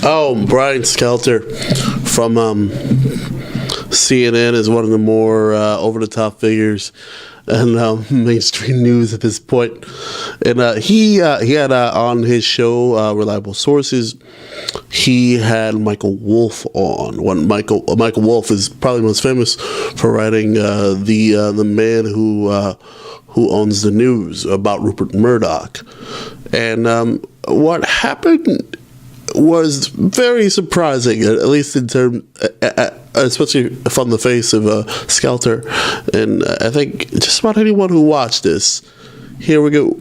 Oh, Brian Stelter from CNN is one of the more over-the-top figures and mainstream news at this point. And he had on his show, Reliable Sources, he had Michael Wolff on. Michael Wolff is probably most famous for writing the man who owns the news about Rupert Murdoch. And what happened was very surprising, at least in terms, especially from the face of Skelter. And I think just about anyone who watched this, here we go.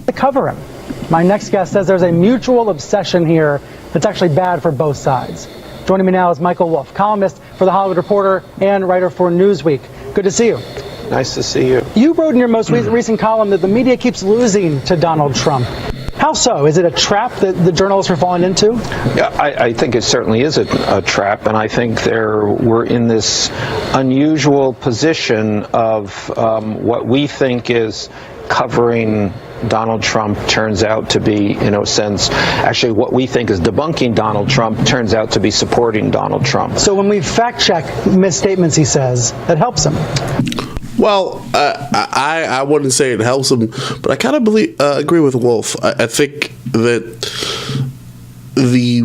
To cover him. My next guest says there's a mutual obsession here that's actually bad for both sides. Joining me now is Michael Wolff, columnist for The Hollywood Reporter and writer for Newsweek. Good to see you. Nice to see you. You wrote in your most recent column that the media keeps losing to Donald Trump. How so? Is it a trap that the journalists are falling into? Yeah, I think it certainly is a trap, and I think we're in this unusual position of what we think is covering Donald Trump turns out to be, in a sense, actually what we think is debunking Donald Trump turns out to be supporting Donald Trump. So when we fact-check misstatements he says, that helps him. Well, I wouldn't say it helps him, but I kind of agree with Wolff. I think that the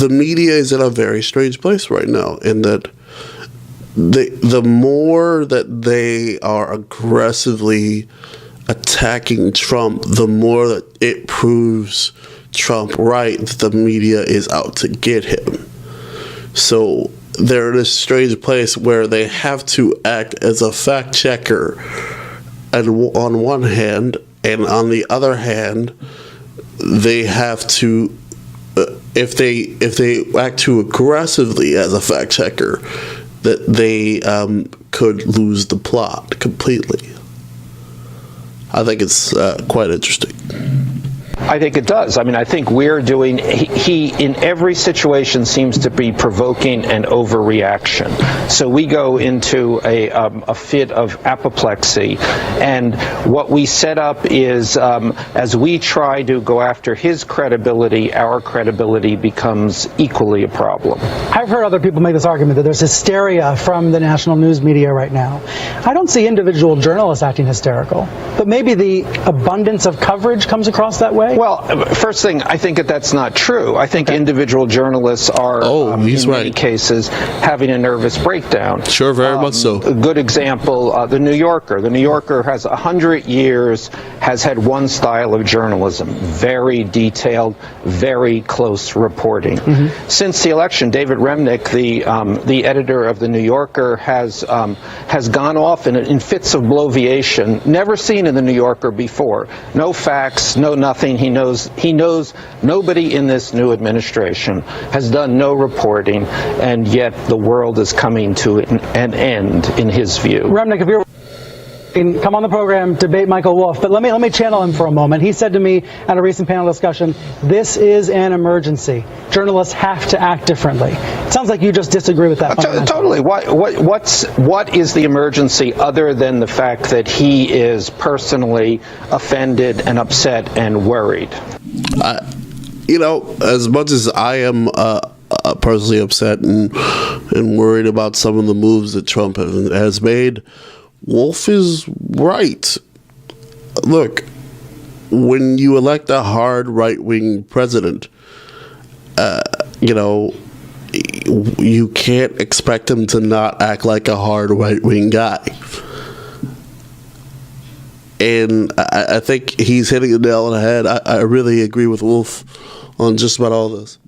media is in a very strange place right now, in that the more that they are aggressively attacking Trump, the more that it proves Trump right that the media is out to get him. So they're in a strange place where they have to act as a fact checker on one hand, and on the other hand, they have to, if they act too aggressively as a fact checker, that they could lose the plot completely. I think it's quite interesting. I think it does. I mean, I think we're doing, he in every situation seems to be provoking an overreaction. So we go into a fit of apoplexy, and what we set up is, as we try to go after his credibility, our credibility becomes equally a problem. I've heard other people make this argument that there's hysteria from the national news media right now. I don't see individual journalists acting hysterical, but maybe the abundance of coverage comes across that way? Well, first thing, I think that's not true. I think individual journalists are, in many cases, having a nervous breakdown. Sure, very much so. A good example, The New Yorker. The New Yorker has 100 years, has had one style of journalism, very detailed, very close reporting. Mm-hmm. Since the election, David Remnick, the editor of The New Yorker, has gone off in fits of bloviation, never seen in The New Yorker before. No facts, no nothing. He knows nobody in this new administration has done no reporting, and yet the world is coming to an end, in his view. Remnick, if you're come on the program, debate Michael Wolff, but let me channel him for a moment. He said to me at a recent panel discussion, this is an emergency. Journalists have to act differently. It sounds like you just disagree with that. Totally. What is the emergency other than the fact that he is personally offended and upset and worried? As much as I am personally upset and worried about some of the moves that Trump has made, Wolff is right. Look, when you elect a hard right-wing president, you can't expect him to not act like a hard right-wing guy. And I think he's hitting the nail on the head. I really agree with Wolff on just about all this.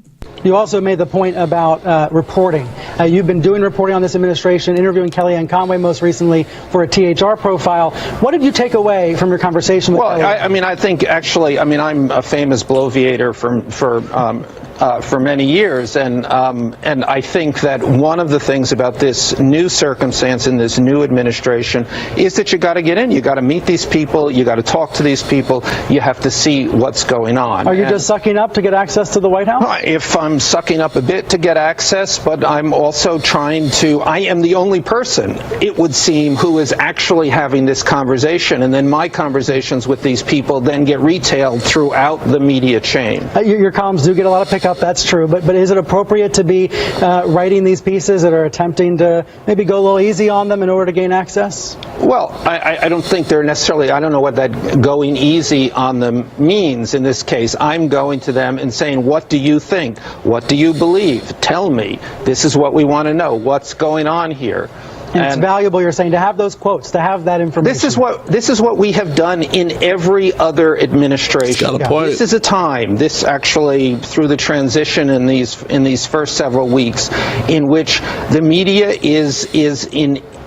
You also made the point about reporting. You've been doing reporting on this administration, interviewing Kellyanne Conway most recently for a THR profile. What did you take away from your conversation with Kellyanne? I think I'm a famous bloviator for for many years, and I think that one of the things about this new circumstance in this new administration is that you got to get in, you got to meet these people, you got to talk to these people, you have to see what's going on. Are you just sucking up to get access to the White House? If I'm sucking up a bit to get access, but I'm also trying to, I am the only person, it would seem, who is actually having this conversation, and then my conversations with these people then get retailed throughout the media chain. Your columns do get a lot of pickup, that's true, but is it appropriate to be writing these pieces that are attempting to maybe go a little easy on them in order to gain access? Well, I don't think they're necessarily, I don't know what that going easy on them means in this case. I'm going to them and saying, what do you think? What do you believe? Tell me. This is what we want to know. What's going on here? And it's valuable, you're saying, to have those quotes, to have that information. This is what we have done in every other administration. Got a point. This is a time, this actually through the transition in these first several weeks, in which the media is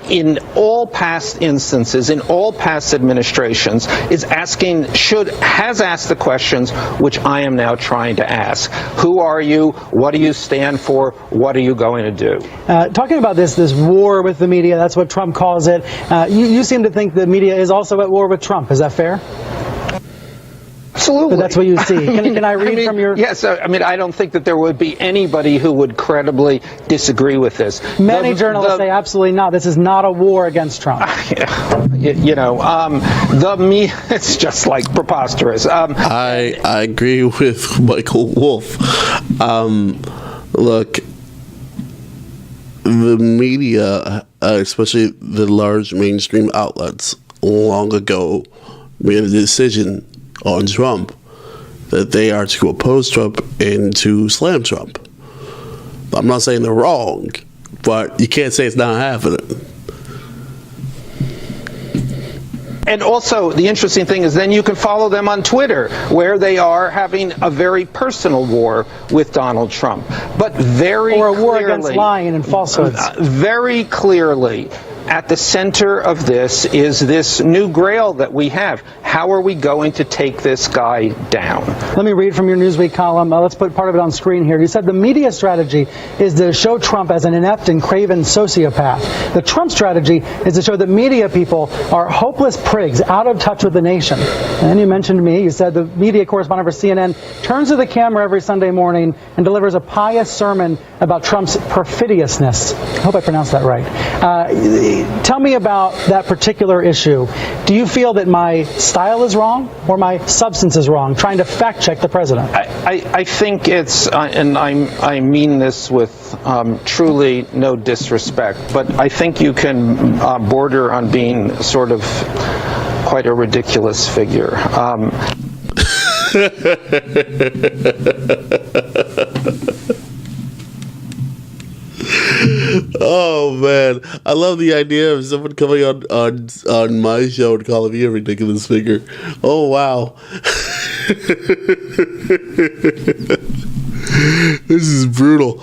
in all past instances, in all past administrations, has asked the questions which I am now trying to ask. Who are you? What do you stand for? What are you going to do? Talking about this war with the media, that's what Trump calls it. You seem to think the media is also at war with Trump. Is that fair? Absolutely. But that's what you see. Can I read from your... Yes, I mean, I don't think that there would be anybody who would credibly disagree with this. Many journalists say absolutely not. This is not a war against Trump. It's just like preposterous. I agree with Michael Wolff. Look, the media, especially the large mainstream outlets, long ago made a decision on Trump that they are to oppose Trump and to slam Trump. I'm not saying they're wrong, but you can't say it's not happening. And also, the interesting thing is then you can follow them on Twitter, where they are having a very personal war with Donald Trump. But very Or a war clearly, against lying and falsehoods. Very clearly, at the center of this is this new grail that we have. How are we going to take this guy down? Let me read from your Newsweek column. Let's put part of it on screen here. You said the media strategy is to show Trump as an inept and craven sociopath. The Trump strategy is to show that media people are hopeless prigs, out of touch with the nation. And then you mentioned me. You said the media correspondent for CNN turns to the camera every Sunday morning and delivers a pious sermon about Trump's perfidiousness. I hope I pronounced that right. Tell me about that particular issue. Do you feel that my style is wrong or my substance is wrong, trying to fact check the president? I think it's, and I mean this with truly no disrespect, but I think you can border on being sort of quite a ridiculous figure. Oh man, I love the idea of someone coming on my show and calling me a ridiculous figure. Oh wow. This is brutal.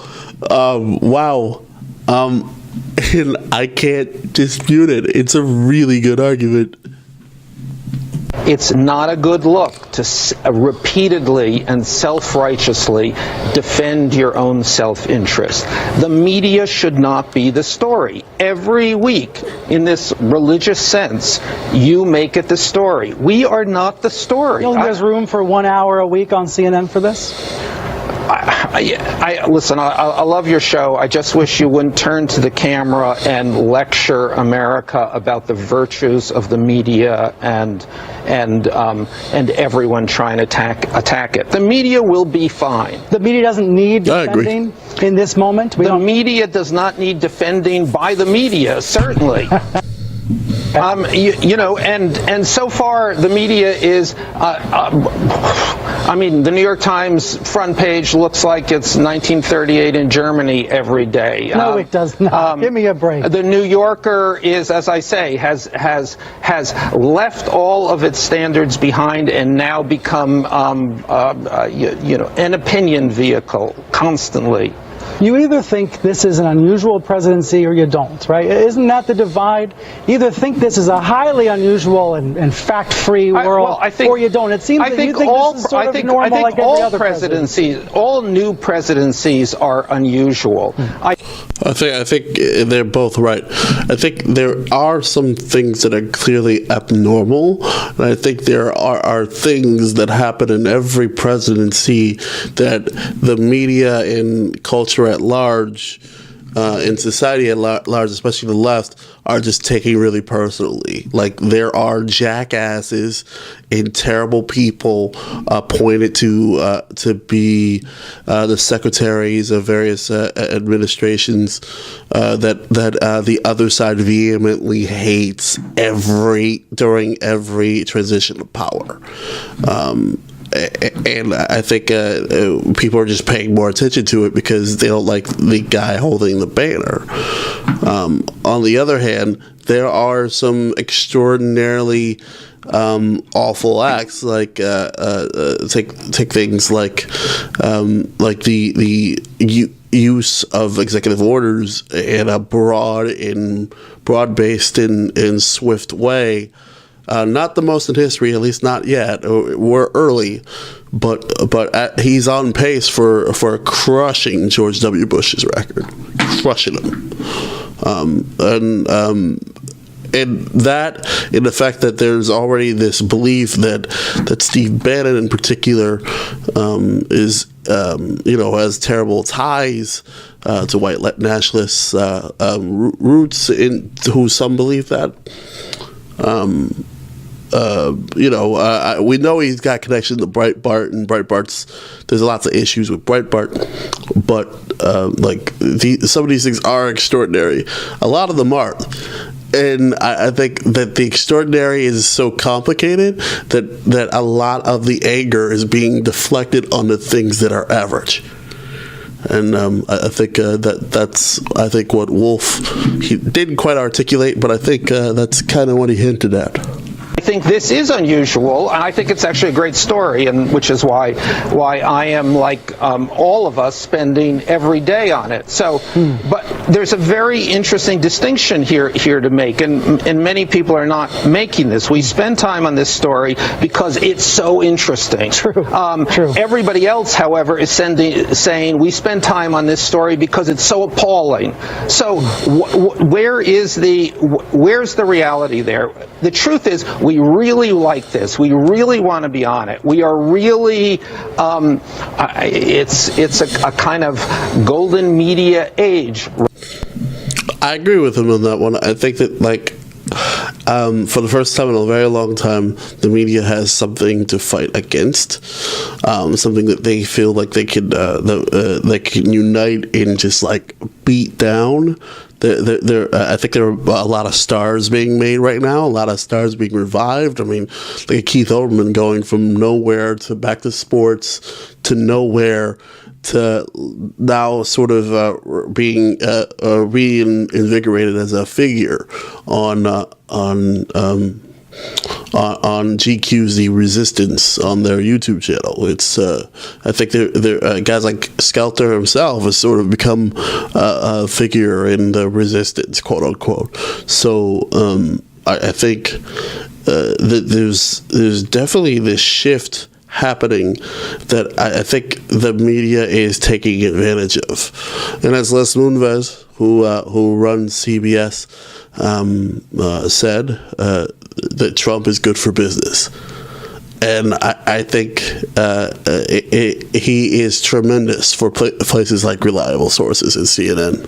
Wow. And I can't dispute it. It's a really good argument. It's not a good look to repeatedly and self-righteously defend your own self-interest. The media should not be the story. Every week, in this religious sense, you make it the story. We are not the story. You think there's room for 1 hour a week on CNN for this? Listen, I love your show. I just wish you wouldn't turn to the camera and lecture America about the virtues of the media and everyone trying to attack it. The media will be fine. The media doesn't need defending in this moment? The media does not need defending by the media, certainly. And so far the media is, I mean, the New York Times front page looks like it's 1938 in Germany every day. No, it does not. Give me a break. The New Yorker is, as I say, has left all of its standards behind and now become, an opinion vehicle constantly. you either think this is an unusual presidency or you don't, right? Isn't that the divide? You either think this is a highly unusual and fact-free world, or you don't. It seems that you think this is sort of normal like every other presidency. All new presidencies are unusual. I think they're both right. I think there are some things that are clearly abnormal, and I think there are things that happen in every presidency that the media and culture at large, in society at large, especially the left, are just taking really personally. Like, there are jackasses and terrible people appointed to be the secretaries of various administrations that the other side vehemently hates during every transition of power. And I think people are just paying more attention to it because they don't like the guy holding the banner. On the other hand, there are some extraordinarily awful acts, like take things like the use of executive orders in a broad-based and swift way. Not the most in history, at least not yet. We're early, but he's on pace for crushing George W. Bush's record, crushing him, and that, in the fact that there's already this belief that Steve Bannon in particular is has terrible ties to white nationalists roots, who some believe that. We know he's got connection to Breitbart, and there's lots of issues with Breitbart, but some of these things are extraordinary. A lot of them are. And I think that the extraordinary is so complicated that a lot of the anger is being deflected on the things that are average. And I think that's what Wolff, he didn't quite articulate, but I think that's kind of what he hinted at. I think this is unusual, and I think it's actually a great story, and which is why I am, like all of us, spending every day on it. So, but there's a very interesting distinction here to make, and many people are not making this. We spend time on this story because it's so interesting. True. Everybody else, however, is saying we spend time on this story because it's so appalling. So, where's the reality there? The truth is, we really like this. We really want to be on it. We are really, it's a kind of golden media age. I agree with him on that one. I think that, for the first time in a very long time, the media has something to fight against, something that they feel like they can unite and just beat down. I think there are a lot of stars being made right now, a lot of stars being revived. I mean, like Keith Olbermann going from nowhere to back to sports to nowhere to now sort of being reinvigorated as a figure on GQ's The Resistance on their YouTube channel. It's I think they're guys like Skelter himself has sort of become a figure in the resistance, quote unquote. So I think that there's definitely this shift happening that I think the media is taking advantage of. And as Les Moonves, who runs CBS, said that Trump is good for business. And I think he is tremendous for places like Reliable Sources and CNN.